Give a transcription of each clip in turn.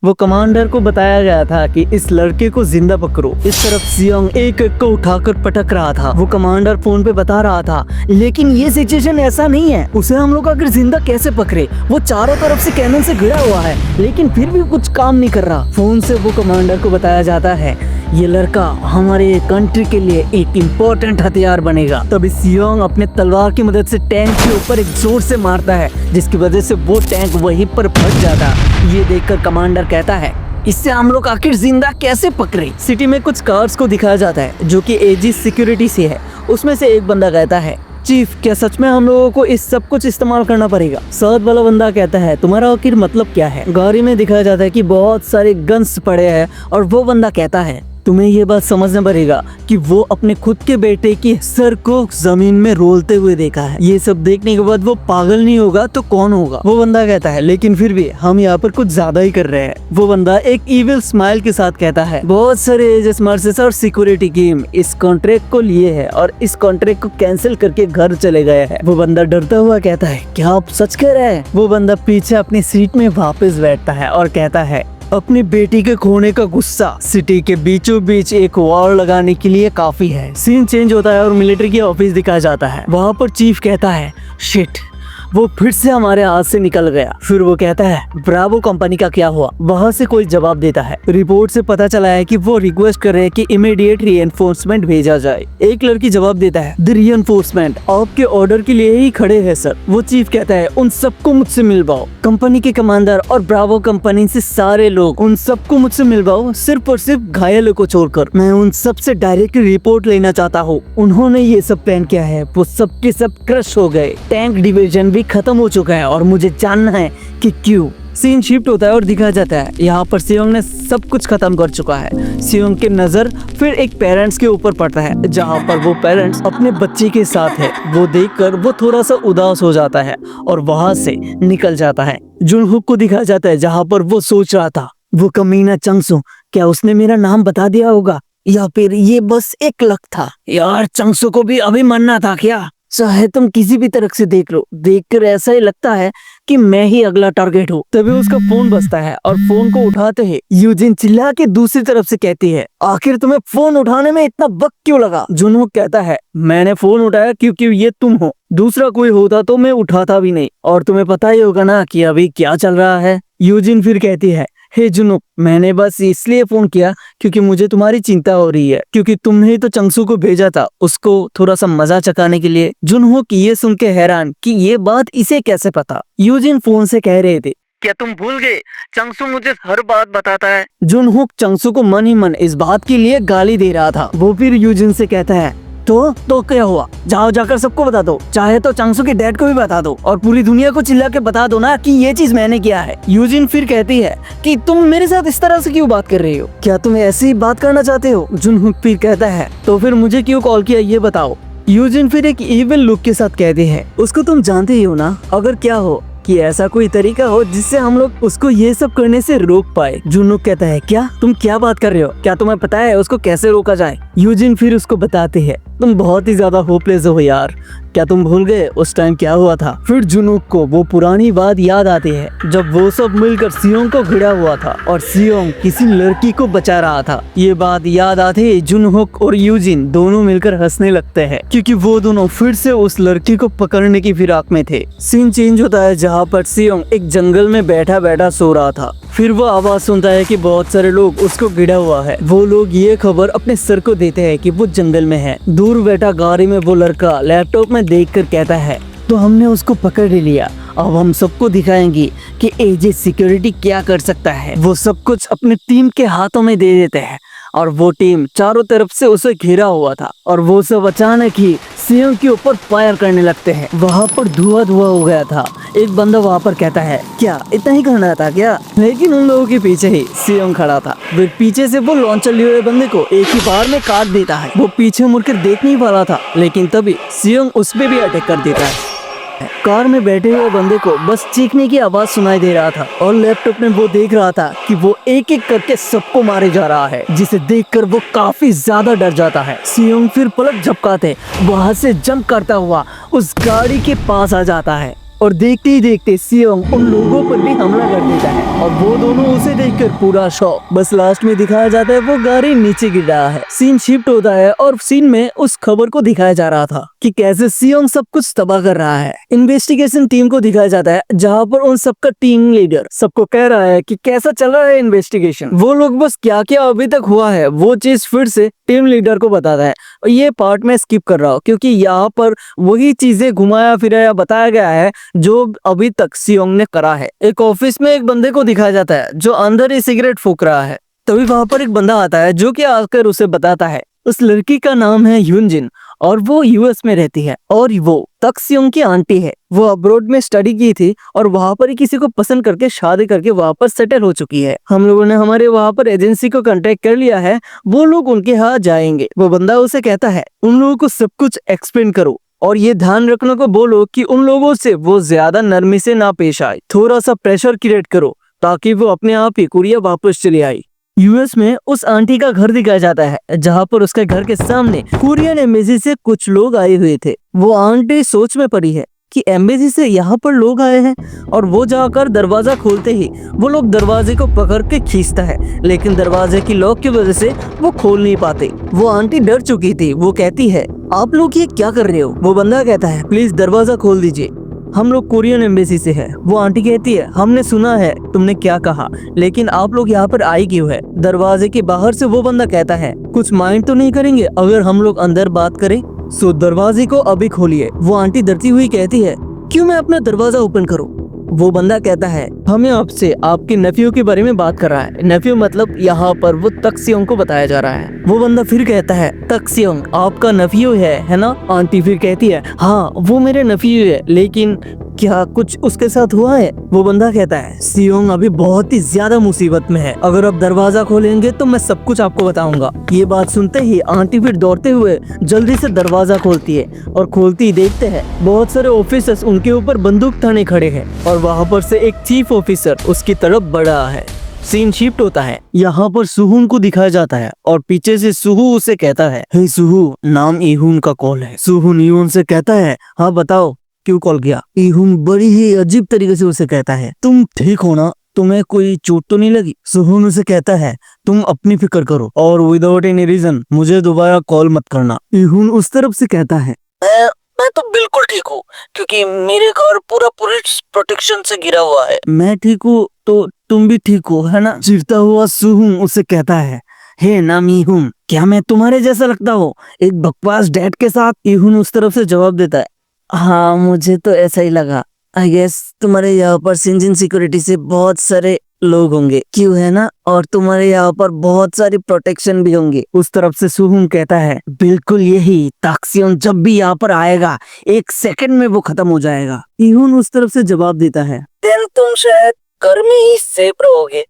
वो कमांडर को बताया गया था कि इस लड़के को जिंदा पकड़ो। इस तरफ सियोंग एक एक को उठाकर पटक रहा था। वो कमांडर फोन पे बता रहा था, लेकिन ये सिचुएशन ऐसा नहीं है, उसे हम लोग अगर जिंदा कैसे पकड़े, वो चारों तरफ से कैनन से घिरा हुआ है, लेकिन फिर भी कुछ काम नहीं कर रहा। फोन से वो कमांडर को बताया जाता है, ये लड़का हमारे कंट्री के लिए एक इम्पोर्टेंट हथियार बनेगा। तभी सियोंग अपने तलवार की मदद से टैंक के ऊपर एक जोर से मारता है, जिसकी वजह से वो टैंक वहीं पर फट जाता। ये देखकर कमांडर कहता है, इससे हम लोग आखिर जिंदा कैसे पकड़े। सिटी में कुछ कार्स को दिखाया जाता है जो कि एजिस सिक्योरिटी से है। उसमें से एक बंदा कहता है, चीफ क्या सच में हम लोगों को इस सब कुछ इस्तेमाल करना पड़ेगा। साथ वाला बंदा कहता है, तुम्हारा आखिर मतलब क्या है। गाड़ी में दिखाया जाता है कि बहुत सारे गन्स पड़े हैं और वो बंदा कहता है, तुम्हें ये बात समझना पड़ेगा कि वो अपने खुद के बेटे की सर को जमीन में रोलते हुए देखा है। ये सब देखने के बाद वो पागल नहीं होगा तो कौन होगा। वो बंदा कहता है, लेकिन फिर भी हम यहाँ पर कुछ ज्यादा ही कर रहे हैं। वो बंदा एक इविल स्माइल के साथ कहता है, बहुत सारे एजेस मर्सेस और सिक्योरिटी टीम इस कॉन्ट्रैक्ट को लिए है और इस कॉन्ट्रैक्ट को कैंसिल करके घर चले गए हैं। वो बंदा डरता हुआ कहता है, क्या आप सच कह रहे हैं। वो बंदा पीछे अपनी सीट में वापस बैठता है और कहता है, अपनी बेटी के खोने का गुस्सा सिटी के बीचों बीच एक वॉर लगाने के लिए काफी है। सीन चेंज होता है और मिलिट्री की ऑफिस दिखाया जाता है। वहाँ पर चीफ कहता है, शिट, वो फिर से हमारे हाथ से निकल गया। फिर वो कहता है, ब्रावो कंपनी का क्या हुआ। वहाँ से कोई जवाब देता है, रिपोर्ट से पता चला है कि वो रिक्वेस्ट कर रहे हैं कि इमीडिएट रीएनफोर्समेंट भेजा जाए। एक लड़की जवाब देता है, द रीएनफोर्समेंट आपके ऑर्डर के लिए ही खड़े हैं सर। वो चीफ कहता है, उन सबको मुझसे मिलवाओ। कंपनी के कमांडर और ब्रावो कंपनी से सारे लोग, उन सबको मुझसे मिलवाओ, सिर्फ और सिर्फ घायलों को छोड़कर। मैं उन सब से डायरेक्ट रिपोर्ट लेना चाहता हूँ। उन्होंने ये सब प्लान किया है, वो सब के सब क्रश हो गए। टैंक डिवीजन भी खत्म हो चुका है और मुझे जानना है कि क्यों। सीन शिफ्ट होता है और दिखाया जाता है, यहाँ पर सियोंग ने सब कुछ खत्म कर चुका है। सियोंग की नजर फिर एक पेरेंट्स के ऊपर पड़ता है, जहाँ पर वो पेरेंट्स अपने बच्चे के साथ है। वो देखकर वो थोड़ा सा उदास हो जाता है और वहाँ से निकल जाता है। जुनहुक को दिखाया जाता है, जहाँ पर वो सोच रहा था, वो कमीना चंगसू, क्या उसने मेरा नाम बता दिया होगा या फिर ये बस एक लक था। यार, चंगसू को भी अभी मरना था क्या। चाहे तुम किसी भी तरह से देख लो, देखकर ऐसा ही लगता है कि मैं ही अगला टारगेट हूँ। तभी उसका फोन बजता है और फोन को उठाते ही यूजिन चिल्ला के दूसरी तरफ से कहती है, आखिर तुम्हें फोन उठाने में इतना वक्त क्यों लगा। जुनहुक कहता है, मैंने फोन उठाया क्योंकि ये तुम हो, दूसरा कोई होता तो मैं उठाता भी नहीं, और तुम्हें पता ही होगा ना कि अभी क्या चल रहा है। यूजिन फिर कहती है, हे जुनहुक, मैंने बस इसलिए फोन किया क्योंकि मुझे तुम्हारी चिंता हो रही है, क्योंकि तुमने ही तो चंगसू को भेजा था उसको थोड़ा सा मजा चकाने के लिए। जुनहुक ये सुन के हैरान कि ये बात इसे कैसे पता। यूजिन फोन से कह रहे थे, क्या तुम भूल गए, चंगसू मुझे हर बात बताता है। जुनहुक चंगसू को मन ही मन इस बात के लिए गाली दे रहा था। वो फिर यूजिन से कहता है, तो क्या हुआ, जाओ जाकर सबको बता दो, चाहे तो चंगसू के डैड को भी बता दो और पूरी दुनिया को चिल्ला के बता दो ना कि ये चीज मैंने किया है। यूजिन फिर कहती है कि तुम मेरे साथ इस तरह से क्यों बात कर रही हो, क्या तुम ऐसी बात करना चाहते हो। जुनहुक फिर कहता है, तो फिर मुझे क्यों कॉल किया ये बताओ। यूजिन फिर एक इविल लुक के साथ कहते हैं, उसको तुम जानते ही हो ना, अगर क्या हो कि ऐसा कोई तरीका हो जिससे हम लोग उसको ये सब करने से रोक पाए। जुनहुक कहता है, क्या तुम क्या बात कर रहे हो, क्या तुम्हें पता है उसको कैसे रोका जाए। यूजिन फिर उसको बताते हैं, तुम बहुत ही ज्यादा होपलेस हो यार, क्या तुम भूल गए उस टाइम क्या हुआ था। फिर जुनहुक को वो पुरानी बात याद आती है जब वो सब मिलकर सियोंग को घिरा हुआ था और सियोंग किसी लड़की को बचा रहा था। ये बात याद आते ही जुनहुक और यूजिन दोनों मिलकर हंसने लगते हैं, क्योंकि वो दोनों फिर से उस लड़की को पकड़ने की फिराक में थे। सीन चेंज होता है, जहाँ पर सियोंग एक जंगल में बैठा बैठा सो रहा था। फिर वो आवाज सुनता है कि बहुत सारे लोग उसको घिरा हुआ है। वो लोग ये खबर अपने सर को देते हैं कि वो जंगल में है। दूर बैठा गाड़ी में वो लड़का लैपटॉप में देखकर कहता है, तो हमने उसको पकड़ ही लिया, अब हम सबको दिखाएंगे कि एजेस सिक्योरिटी क्या कर सकता है। वो सब कुछ अपनी टीम के हाथों में दे देते हैं और वो टीम चारों तरफ से उसे घेरा हुआ था और वो सब अचानक ही सियोंग के ऊपर फायर करने लगते हैं। वहाँ पर धुआं धुआं हो गया था। एक बंदा वहाँ पर कहता है, क्या इतना ही करना था क्या, लेकिन उन लोगों के पीछे ही सियोंग खड़ा था। फिर पीछे से वो लॉन्चर लिए हुए बंदे को एक ही बार में काट देता है। वो पीछे मुड़कर देख नहीं पा रहा था, लेकिन तभी सियोंग उस पे भी अटैक कर देता है। कार में बैठे हुए बंदे को बस चीखने की आवाज सुनाई दे रहा था और लैपटॉप में वो देख रहा था कि वो एक एक करके सबको मारे जा रहा है, जिसे देखकर वो काफी ज्यादा डर जाता है। सियोंग फिर पलक झपकाते वहां से जंप करता हुआ उस गाड़ी के पास आ जाता है। और देखते ही देखते सियोंग उन लोगों पर भी हमला कर देता है और वो दोनों उसे देखकर पूरा शॉक। बस लास्ट में दिखाया जाता है वो गाड़ी नीचे गिर रहा है। सीन शिफ्ट होता है और सीन में उस खबर को दिखाया जा रहा था कि कैसे सियोंग सब कुछ तबाह कर रहा है। इन्वेस्टिगेशन टीम को दिखाया जाता है जहाँ पर उन सबका टीम लीडर सबको कह रहा है कि कैसा चल रहा है इन्वेस्टिगेशन। वो लोग बस क्या क्या अभी तक हुआ है वो चीज फिर से टीम लीडर को बताता है। और ये पार्ट में स्किप कर रहा हूँ क्योंकि यहाँ पर वही चीजें घुमाया फिराया बताया गया है जो अभी तक सियोंग ने करा है। एक ऑफिस में एक बंदे को दिखाया जाता है जो अंदर ही सिगरेट फूंक रहा है। तभी वहां पर एक बंदा आता है जो कि आकर उसे बताता है उस लड़की का नाम है ह्यूनजिन और वो यूएस में रहती है और वो तक सियोंग की आंटी है। वो अब्रोड में स्टडी की थी और वहां पर ही किसी को पसंद करके शादी करके वहां पर सेटल हो चुकी है। हम लोगों ने हमारे वहां पर एजेंसी को कांटेक्ट कर लिया है, वो लोग उनके यहाँ जाएंगे। वो बंदा उसे कहता है उन लोगों को सब कुछ एक्सप्लेन करो और ये ध्यान रखने को बोलो कि उन लोगों से वो ज्यादा नरमी से ना पेश आए। थोड़ा सा प्रेशर क्रिएट करो ताकि वो अपने आप ही कोरिया वापस चली आई। यूएस में उस आंटी का घर दिखाया जाता है जहाँ पर उसके घर के सामने कोरियन एम्बेसी से कुछ लोग आए हुए थे। वो आंटी सोच में पड़ी है कि एम्बेसी से यहाँ पर लोग आए हैं और वो जाकर दरवाजा खोलते ही वो लोग दरवाजे को पकड़ के खींचता है, लेकिन दरवाजे की लॉक की वजह से वो खोल नहीं पाते। वो आंटी डर चुकी थी। वो कहती है आप लोग ये क्या कर रहे हो? वो बंदा कहता है प्लीज दरवाजा खोल दीजिए, हम लोग कोरियन एम्बेसी से है। वो आंटी कहती है हमने सुना है तुमने क्या कहा, लेकिन आप लोग यहाँ पर आई क्यों है? दरवाजे के बाहर से वो बंदा कहता है कुछ माइंड तो नहीं करेंगे अगर हम लोग अंदर बात करें? सो दरवाजे को अभी खोलिए। वो आंटी डरती हुई कहती है क्यों मैं अपना दरवाजा ओपन करूं? वो बंदा कहता है हमें आपसे आपके नेफ्यू के बारे में बात कर रहा है। नेफ्यू मतलब यहाँ पर वो तक सियोंग को बताया जा रहा है। वो बंदा फिर कहता है तक सियोंग आपका नेफ्यू है ना? आंटी फिर कहती है हाँ वो मेरे नेफ्यू है, लेकिन क्या कुछ उसके साथ हुआ है? वो बंदा कहता है सियोंग अभी बहुत ही ज्यादा मुसीबत में है, अगर आप दरवाजा खोलेंगे तो मैं सब कुछ आपको बताऊंगा। ये बात सुनते ही आंटी फिर दौड़ते हुए जल्दी से दरवाजा खोलती है और खोलती ही देखते हैं बहुत सारे ऑफिसर्स उनके ऊपर बंदूक ताने खड़े हैं और वहाँ पर से एक चीफ ऑफिसर उसकी तरफ बढ़ रहा है। सीन शिफ्ट होता है, यहाँ पर सुहून को दिखाया जाता है और पीछे से सुहू उसे कहता है हे सुहू, नाम इहुन का कॉल है। सुहून इहुन से कहता है हाँ बताओ क्यों कॉल किया? इहुन बड़ी ही अजीब तरीके से उसे कहता है तुम ठीक हो ना, तुम्हें कोई चोट तो नहीं लगी? सुहून उसे कहता है तुम अपनी फिक्र करो और विदाउट एनी रीजन मुझे दोबारा कॉल मत करना। इहुन उस तरफ से कहता है मैं तो बिल्कुल ठीक हूँ क्योंकि मेरे घर पूरा पुलिस प्रोटेक्शन से घिरा हुआ है। मैं ठीक हूँ तो तुम भी ठीक हो है ना? चिढ़ता हुआ सुहून उसे कहता है हे नाम इहुन, क्या मैं तुम्हारे जैसा लगता हूँ एक बकवास डैड के साथ? इहुन उस तरफ से जवाब देता है हाँ मुझे तो ऐसा ही लगा। आई गेस तुम्हारे यहाँ पर सिंजिन सिक्योरिटी से बहुत सारे लोग होंगे क्यों है ना, और तुम्हारे यहाँ पर बहुत सारी प्रोटेक्शन भी होंगे। उस तरफ से सुहून कहता है बिल्कुल यही, ताक्सियोन जब भी यहाँ पर आएगा 1 सेकंड में वो खत्म हो जाएगा। इहुन उस तरफ से जवाब देता है देन तुम शायद घर में ही सेफ रहोगे।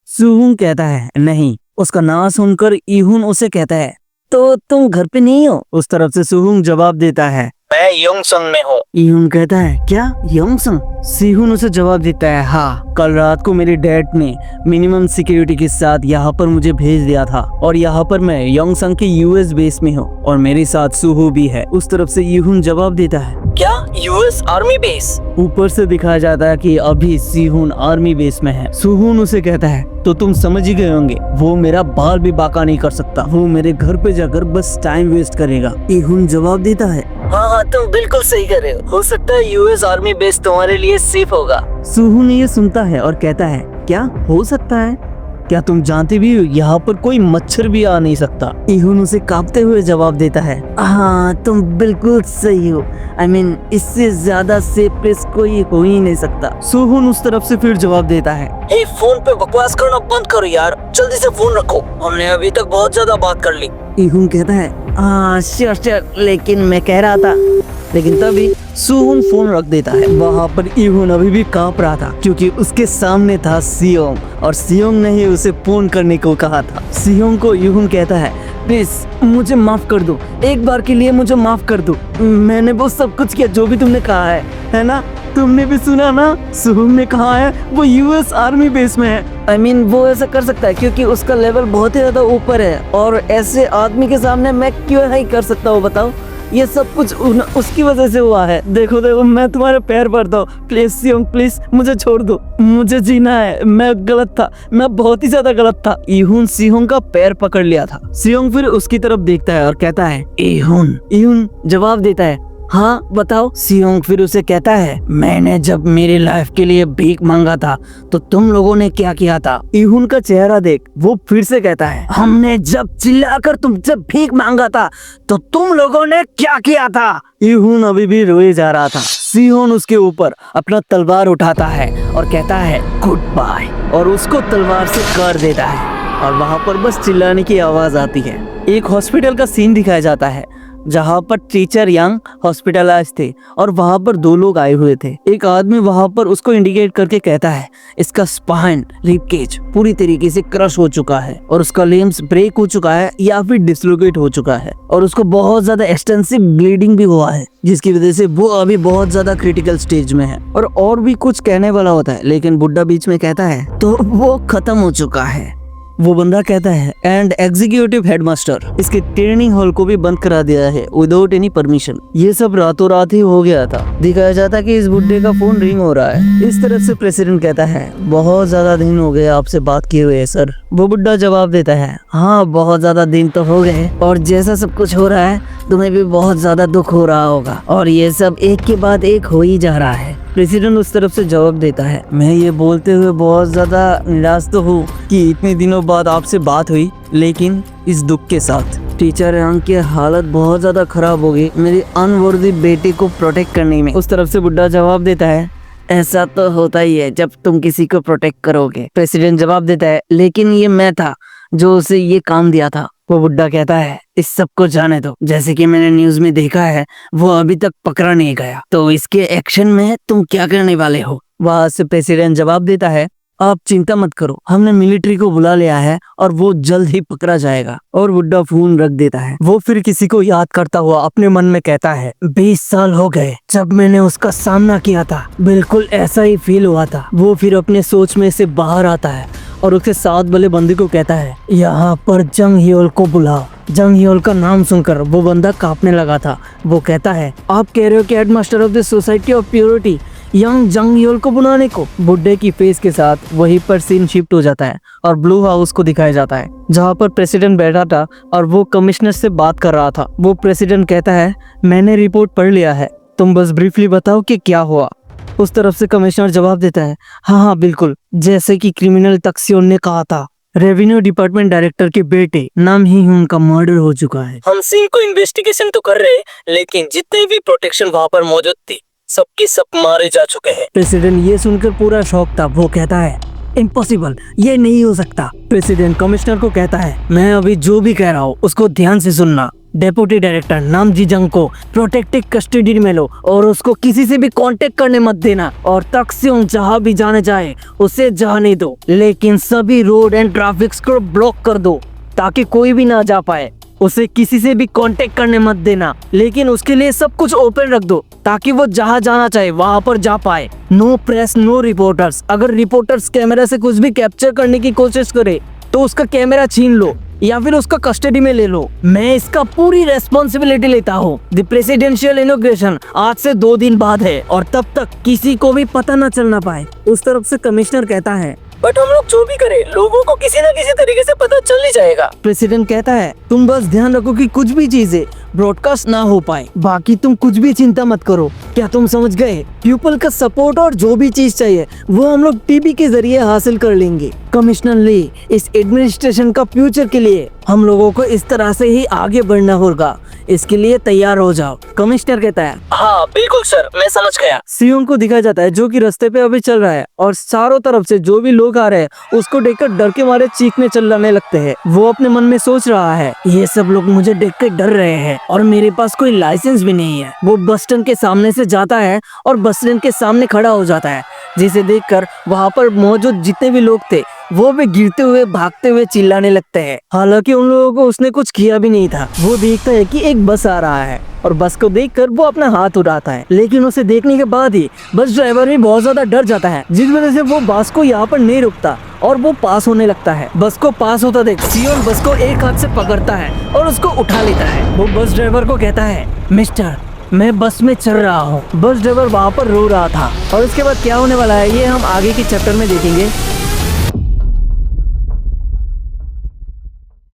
सुहून कहता है नहीं। उसका नाम सुनकर इहुन उसे कहता है तो तुम घर पे नहीं हो? उस तरफ से सुहून जवाब देता है मैं योंगसंग में हूँ। इहुन कहता है क्या योंगसंग? सिहुन उसे जवाब देता है हाँ, कल रात को मेरे डैड ने मिनिमम सिक्योरिटी के साथ यहाँ पर मुझे भेज दिया था और यहाँ पर मैं योंगसंग के यूएस बेस में हूँ और मेरे साथ सुहू भी है। उस तरफ से इहुन जवाब देता है क्या यूएस आर्मी बेस? ऊपर से दिखाया जाता है कि अभी सिहुन आर्मी बेस में है। सुहून उसे कहता है तो तुम समझ ही गए होंगे वो मेरा बाल भी बाका नहीं कर सकता, वो मेरे घर पे जाकर बस टाइम वेस्ट करेगा। इहुन जवाब देता है हाँ तुम बिल्कुल सही कर रहे हो सकता है यूएस आर्मी बेस तुम्हारे लिए सेफ होगा। सुहून ये सुनता है और कहता है क्या हो सकता है? क्या तुम जानते भी हो यहाँ पर कोई मच्छर भी आ नहीं सकता? इहुन उसे कांपते हुए जवाब देता है हाँ तुम बिल्कुल सही हो, आई मीन इससे ज्यादा सेफ प्लेस कोई हो ही नहीं सकता। सुहून उस तरफ से फिर जवाब देता है ए फोन पे बकवास करना बंद करो यार, जल्दी से फोन रखो, हमने अभी तक बहुत ज्यादा बात कर ली। इहुन कहता है हाँ श्योर, लेकिन मैं कह रहा था, लेकिन तभी सुहून फोन रख देता है। वहाँ पर इहुन अभी भी कांप रहा था क्योंकि उसके सामने था सियोंग और सियोंग ने ही उसे फोन करने को कहा था। सियोंग को इहुन कहता है प्लीज मुझे माफ कर दो, एक बार के लिए मुझे माफ कर दो, मैंने वो सब कुछ किया जो भी तुमने कहा है ना? तुमने भी सुना ना सुहून ने कहा है वो यूएस आर्मी बेस में है। आई मीन वो ऐसा कर सकता है क्योंकि उसका लेवल बहुत ही ज्यादा ऊपर है और ऐसे आदमी के सामने मैं क्यों नहीं कर सकता हूँ बताओ? ये सब कुछ उसकी वजह से हुआ है। देखो देखो, मैं तुम्हारे पैर पड़ता हूँ, प्लीज सियोंग प्लीज मुझे छोड़ दो, मुझे जीना है, मैं गलत था, मैं बहुत ही ज्यादा गलत था। इहुन सियोंग का पैर पकड़ लिया था। सियोंग फिर उसकी तरफ देखता है और कहता है इहुन जवाब देता है, हाँ बताओ। सियोंग फिर उसे कहता है, मैंने जब मेरी लाइफ के लिए भीख मांगा था तो तुम लोगों ने क्या किया था? इहुन का चेहरा देख वो फिर से कहता है, हमने जब चिल्लाकर तुमसे भीख मांगा था तो तुम लोगों ने क्या किया था? इहुन अभी भी रोए जा रहा था। सियोन उसके ऊपर अपना तलवार उठाता है और कहता है गुड बाय, और उसको तलवार से कर देता है और वहाँ पर बस चिल्लाने की आवाज आती है। एक हॉस्पिटल का सीन दिखाया जाता है जहाँ पर टीचर यंग हॉस्पिटलाइज थे और वहाँ पर दो लोग आए हुए थे। एक आदमी वहाँ पर उसको इंडिकेट करके कहता है इसका स्पाइन रिब केज पूरी तरीके से क्रश हो चुका है और उसका लिम्स ब्रेक हो चुका है या फिर डिसलोकेट हो चुका है और उसको बहुत ज्यादा एक्सटेंसिव ब्लीडिंग भी हुआ है, जिसकी वजह से वो अभी बहुत ज्यादा क्रिटिकल स्टेज में है। और भी कुछ कहने वाला होता है लेकिन बुड्ढा बीच में कहता है तो वो खत्म हो चुका है। वो बंदा कहता है एंड एग्जीक्यूटिव हेडमास्टर इसके ट्रेनिंग हॉल को भी बंद करा दिया है विदाउट एनी परमिशन। ये सब रातों रात ही हो गया था। दिखाया जाता है कि इस बुड्ढे का फोन रिंग हो रहा है। इस तरफ से प्रेसिडेंट कहता है बहुत ज्यादा दिन हो गए आपसे बात किए हुए सर। वो बुड्ढा जवाब देता है, हाँ बहुत ज्यादा दिन तो हो गए और जैसा सब कुछ हो रहा है तुम्हें भी बहुत ज्यादा दुख हो रहा होगा और ये सब एक के बाद एक हो ही जा रहा है। प्रेसिडेंट उस तरफ से जवाब देता है, मैं ये बोलते हुए बहुत ज्यादा निराश तो हूँ कि इतने दिनों बाद आपसे बात हुई, लेकिन इस दुख के साथ टीचर यांग की हालत बहुत ज्यादा खराब हो गई मेरी अनवर्दी बेटी को प्रोटेक्ट करने में। उस तरफ से बुड्ढा जवाब देता है, ऐसा तो होता ही है जब तुम किसी को प्रोटेक्ट करोगे। प्रेसिडेंट जवाब देता है, लेकिन ये मैं था जो उसे ये काम दिया था। वो बुड्ढा कहता है, इस सब को जाने दो, जैसे कि मैंने न्यूज में देखा है वो अभी तक पकड़ा नहीं गया, तो इसके एक्शन में तुम क्या करने वाले हो? वहाँ से प्रेसिडेंट जवाब देता है, आप चिंता मत करो, हमने मिलिट्री को बुला लिया है और वो जल्द ही पकड़ा जाएगा। और बुड्ढा फोन रख देता है। वो फिर किसी को याद करता हुआ अपने मन में कहता है, 20 साल हो गए जब मैंने उसका सामना किया था, बिल्कुल ऐसा ही फील हुआ था। वो फिर अपने सोच में से बाहर आता है और उसके साथ वाले बंदे को कहता है, यहाँ पर जंग हियोल को बुलाओ। जंग हियोल का नाम सुनकर वो बंदा कांपने लगा था। वो कहता है, आप कह रहे हो कि headmaster of the society of purity young जंग हियोल को बुलाने को? बुड्ढे की फेस के साथ वहीं पर सीन शिफ्ट हो जाता है और ब्लू हाउस को दिखाया जाता है जहाँ पर प्रेसिडेंट बैठा था और वो कमिश्नर से बात कर रहा था। वो प्रेसिडेंट कहता है, मैंने रिपोर्ट पढ़ लिया है, तुम बस ब्रीफली बताओ कि क्या हुआ। उस तरफ से कमिश्नर जवाब देता है, हाँ बिल्कुल, जैसे कि क्रिमिनल तक्सियोन ने कहा था, रेवेन्यू डिपार्टमेंट डायरेक्टर के बेटे नाम ही उनका मर्डर हो चुका है। हम सिंह को इन्वेस्टिगेशन तो कर रहे हैं, लेकिन जितने भी प्रोटेक्शन वहाँ पर मौजूद थे सबके सब मारे जा चुके हैं। प्रेसिडेंट ये सुनकर पूरा शॉक था। वो कहता है, इम्पॉसिबल, ये नहीं हो सकता। प्रेसिडेंट कमिश्नर को कहता है, मैं अभी जो भी कह रहा हूँ उसको ध्यान से सुनना। डेप्यूटी डायरेक्टर नाम जीजंग को प्रोटेक्टिव कस्टडी में लो और उसको किसी से भी कांटेक्ट करने मत देना और तक्सियों जहाँ भी जाने जाए उसे जाने दो, लेकिन सभी रोड एंड ट्रैफिक को ब्लॉक कर दो ताकि कोई भी ना जा पाए। उसे किसी से भी कांटेक्ट करने मत देना, लेकिन उसके लिए सब कुछ ओपन रख दो ताकि वो जहाँ जाना चाहे वहाँ पर जा पाए। No press no reporters. अगर रिपोर्टर्स कैमरा से कुछ भी कैप्चर करने की कोशिश करे तो उसका कैमरा छीन लो या फिर उसका कस्टडी में ले लो। मैं इसका पूरी रेस्पॉन्सिबिलिटी लेता हूँ। द प्रेसिडेंशियल इनॉग्रेशन आज से 2 दिन बाद है और तब तक किसी को भी पता न चलना पाए। उस तरफ से कमिश्नर कहता है, बट हम लोग जो भी करें लोगों को किसी न किसी तरीके से पता चल ही जाएगा। प्रेसिडेंट कहता है, तुम बस ध्यान रखो कि कुछ भी चीजें ब्रॉडकास्ट ना हो पाए, बाकी तुम कुछ भी चिंता मत करो। क्या तुम समझ गए? पीपल का सपोर्ट और जो भी चीज चाहिए वो हम लोग टीवी के जरिए हासिल कर लेंगे। कमिश्नर ली, इस एडमिनिस्ट्रेशन का फ्यूचर के लिए हम लोगों को इस तरह से ही आगे बढ़ना होगा, इसके लिए तैयार हो जाओ। कमिश्नर कहता है, हाँ बिल्कुल सर, मैं समझ गया। सियोंग को दिखाया जाता है जो कि रास्ते पे अभी चल रहा है और चारों तरफ से जो भी लोग आ रहे हैं उसको देखकर डर के मारे चीखने चिल्लाने लगते हैं। वो अपने मन में सोच रहा है, ये सब लोग मुझे देख कर डर रहे हैं और मेरे पास कोई लाइसेंस भी नहीं है। वो बस स्टैंड के सामने से जाता है और बस स्टैंड के सामने खड़ा हो जाता है, जिसे देखकर वहाँ पर मौजूद जितने भी लोग थे वो भी गिरते हुए भागते हुए चिल्लाने लगते हैं। हालांकि उन लोगों को उसने कुछ किया भी नहीं था। वो देखता है कि एक बस आ रहा है और बस को देखकर वो अपना हाथ उठाता है, लेकिन उसे देखने के बाद ही बस ड्राइवर भी बहुत ज्यादा डर जाता है, जिस वजह से वो बस को यहाँ पर नहीं रुकता और वो पास होने लगता है। बस को पास होता देख सियोन बस को एक हाथ से पकड़ता है और उसको उठा लेता है। वो बस ड्राइवर को कहता है, मिस्टर मैं बस में चढ़ रहा हूँ। बस ड्राइवर वहाँ पर रो रहा था और उसके बाद क्या होने वाला है ये हम आगे के चैप्टर में देखेंगे।